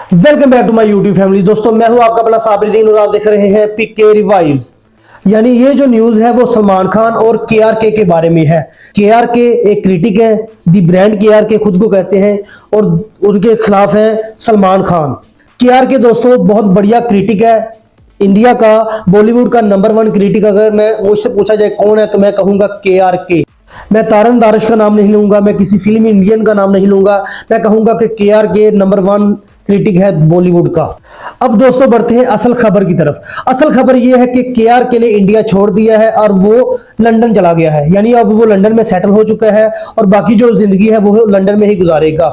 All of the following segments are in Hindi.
Welcome back to my YouTube family. दोस्तों मैं हूं आपका अपना साबिर और आप देख रहे हैं पीके रिवाइव्स। यानी ये जो न्यूज है वो सलमान खान और केआरके के बारे में है। केआरके एक क्रिटिक है, दी ब्रांड केआरके खुद को कहते हैं, और उनके खिलाफ है सलमान खान। केआरके दोस्तों बहुत बढ़िया क्रिटिक है, इंडिया का बॉलीवुड का नंबर 1 क्रिटिक। अगर मैं मुझसे पूछा जाए कौन है तो मैं कहूंगा केआरके। मैं तारन दारिश का नाम नहीं लूंगा, मैं किसी फिल्म इंडियन का नाम नहीं लूंगा, मैं कहूंगा कि केआरके नंबर 1 क्रिटिक है बॉलीवुड का। अब दोस्तों बढ़ते हैं असल खबर की तरफ। असल खबर यह है कि केआरके ने इंडिया छोड़ दिया है और वो लंदन चला गया है। यानी अब वो लंदन में सेटल हो चुका है और बाकी जो जिंदगी है वो लंदन में ही गुजारेगा।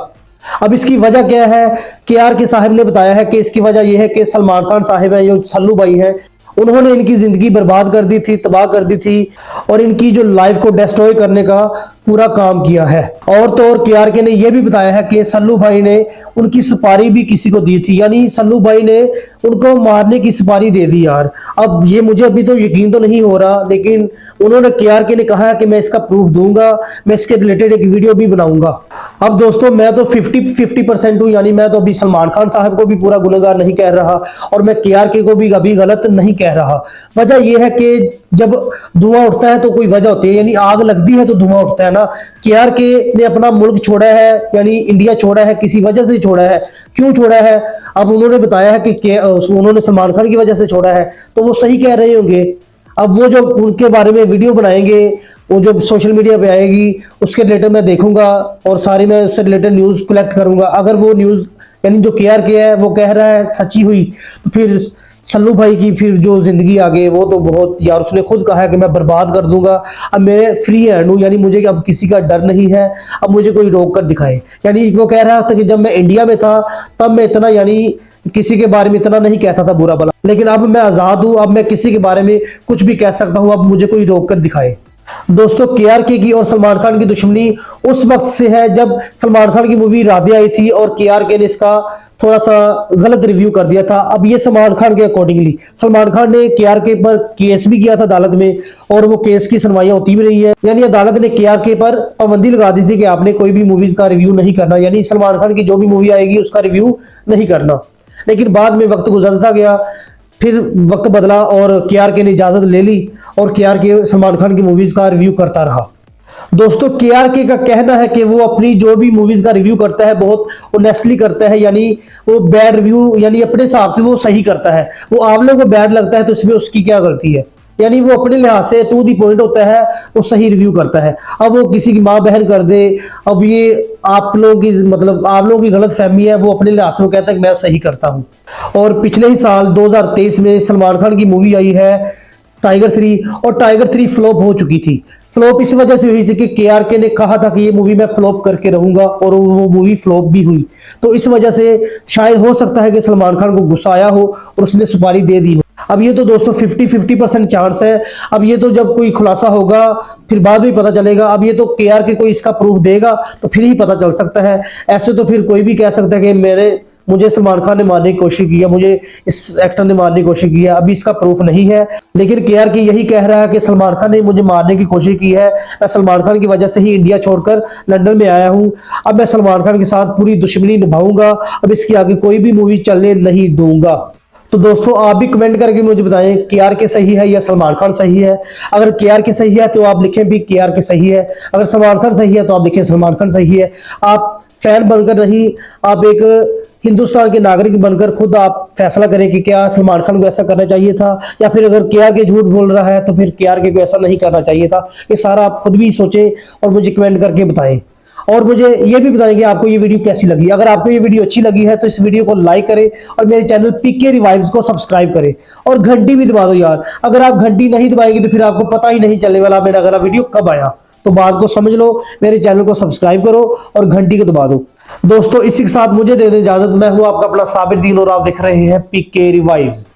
अब इसकी वजह क्या है, केआरके साहब ने बताया है कि इसकी वजह यह है कि सलमान खान साहब है, जो सल्लू भाई हैं, उन्होंने इनकी जिंदगी बर्बाद कर दी थी, तबाह कर दी थी, और इनकी जो लाइफ को डिस्ट्रॉय करने का पूरा काम किया है। और तो और केआरके ने यह भी बताया है कि सल्लू भाई ने उनकी सुपारी भी किसी को दी थी, यानी सल्लू भाई ने उनको मारने की सुपारी दे दी यार। अब ये मुझे अभी तो यकीन तो नहीं हो रहा, लेकिन उन्होंने केआरके ने कहा है कि मैं इसका प्रूफ दूंगा, मैं इसके रिलेटेड एक वीडियो भी बनाऊंगा। अब दोस्तों मैं तो 50-50% हूं, यानी मैं तो अभी सलमान खान साहब को भी पूरा गुनहगार नहीं कह रहा और मैं केआरके को भी अभी गलत नहीं कह रहा। वजह यह है कि जब धुआं उठता है तो कोई वजह होती है, यानी आग लगती है तो धुआं उठता है ना। केआरके ने अपना मुल्क छोड़ा है, यानी इंडिया छोड़ा है, किसी वजह से छोड़ा है। क्यों छोड़ा है, अब उन्होंने बताया है कि उन्होंने सलमान खान की वजह से छोड़ा है, तो वो सही कह रहे होंगे। अब वो जो उनके बारे में वीडियो बनाएंगे, वो जो सोशल मीडिया पे आएगी, उसके रिलेटेड मैं देखूंगा और सारी मैं उससे रिलेटेड न्यूज कलेक्ट करूंगा। अगर वो न्यूज यानी जो केआरके है वो कह रहा है सच्ची हुई, तो फिर सल्लू भाई की फिर जो जिंदगी आगे वो तो बहुत यार, उसने खुद कहा है कि मैं बर्बाद कर दूंगा। अब मैं फ्री हैंड हूँ, यानी मुझे अब किसी का डर नहीं है, अब मुझे कोई रोक कर दिखाए। यानी वो कह रहा था कि जब मैं इंडिया में था तब मैं इतना यानी किसी के बारे में इतना नहीं कहता था बुरा भला, लेकिन अब मैं आजाद हूं, अब मैं किसी के बारे में कुछ भी कह सकता हूं, अब मुझे कोई रोक कर दिखाए। दोस्तों केआरके की और सलमान खान की दुश्मनी उस वक्त से है जब सलमान खान की मूवी राधे आई थी और केआरके ने इसका थोड़ा सा गलत रिव्यू कर दिया था। अब ये सलमान खान के अकॉर्डिंगली सलमान खान ने केआरके पर केस भी किया था अदालत में, और वो केस की सुनवाइयां होती भी रही है। यानी अदालत ने केआरके पर पाबंदी लगा दी थी कि आपने कोई भी मूवीज का रिव्यू नहीं करना, यानी सलमान खान की जो भी मूवी आएगी उसका रिव्यू नहीं करना। लेकिन बाद में वक्त गुजरता गया, फिर वक्त बदला और केआरके ने इजाजत ले ली और केआरके सलमान खान की मूवीज का रिव्यू करता रहा। दोस्तों केआरके का कहना है कि वो अपनी जो भी मूवीज का रिव्यू करता है बहुत ऑनेस्टली करता है, यानी वो बैड रिव्यू यानी अपने हिसाब से वो सही करता है। वो आप लोगों को बैड लगता है तो इसमें उसकी क्या गलती है, यानी वो अपने लिहाज से टू दी पॉइंट होता है, वो सही रिव्यू करता है। अब वो किसी की माँ बहन कर दे, अब ये आप लोगों की मतलब आप लोगों की गलत फहमी है, वो अपने लिहाज से वो कहता है कि मैं सही करता हूँ। और पिछले ही साल 2023 में सलमान खान की मूवी आई है टाइगर 3, और टाइगर 3 फ्लॉप हो चुकी थी। फ्लॉप इस वजह से हुई थी कि केआरके ने कहा था कि ये मूवी मैं फ्लॉप करके रहूंगा, और वो मूवी फ्लॉप भी हुई। तो इस वजह से शायद हो सकता है कि सलमान खान को गुस्सा आया हो और उसने सुपारी दे दी हो। अब ये तो दोस्तों 50-50% चांस है। अब ये तो जब कोई खुलासा होगा फिर बाद में पता चलेगा। अब ये तो केआरके कोई इसका प्रूफ देगा तो फिर ही पता चल सकता है। ऐसे तो फिर कोई भी कह सकता है कि मुझे सलमान खान ने मारने की कोशिश की है, मुझे इस एक्टर ने मारने की कोशिश की है। अभी इसका प्रूफ नहीं है, लेकिन केआरके यही कह रहा है कि सलमान खान ने मुझे मारने की कोशिश की है, मैं सलमान खान की वजह से ही इंडिया छोड़कर लंदन में आया हूं। अब मैं सलमान खान के साथ पूरी दुश्मनी निभाऊंगा, अब इसकी आगे कोई भी मूवी चलने नहीं दूंगा। तो दोस्तों आप भी कमेंट करके मुझे बताएं केआरके सही है या सलमान खान सही है। अगर केआरके सही है तो आप लिखें भी केआरके सही है, अगर सलमान खान सही है तो आप लिखें सलमान खान सही है। आप फैन बनकर नहीं, आप एक हिंदुस्तान के नागरिक बनकर खुद आप फैसला करें कि क्या सलमान खान को ऐसा करना चाहिए था, या फिर अगर केआरके झूठ बोल रहा है तो फिर केआरके को ऐसा नहीं करना चाहिए था। ये सारा आप खुद भी सोचें और मुझे कमेंट करके बताएं। और मुझे ये भी बताएं कि आपको ये वीडियो कैसी लगी। अगर आपको ये वीडियो अच्छी लगी है तो इस वीडियो को लाइक करें और मेरे चैनल पीके रिवाइव्स को सब्सक्राइब करें, और घंटी भी दबा दो यार। अगर आप घंटी नहीं दबाएंगे तो फिर आपको पता ही नहीं चलने वाला मेरा अगला वीडियो कब आया। तो बात को समझ लो, मेरे चैनल को सब्सक्राइब करो और घंटी को दबा दो। दोस्तों इसी के साथ मुझे दे दें इजाजत। मैं हूं आपका अपना साबिर और आप देख रहे हैं पीके रिवाइव्स।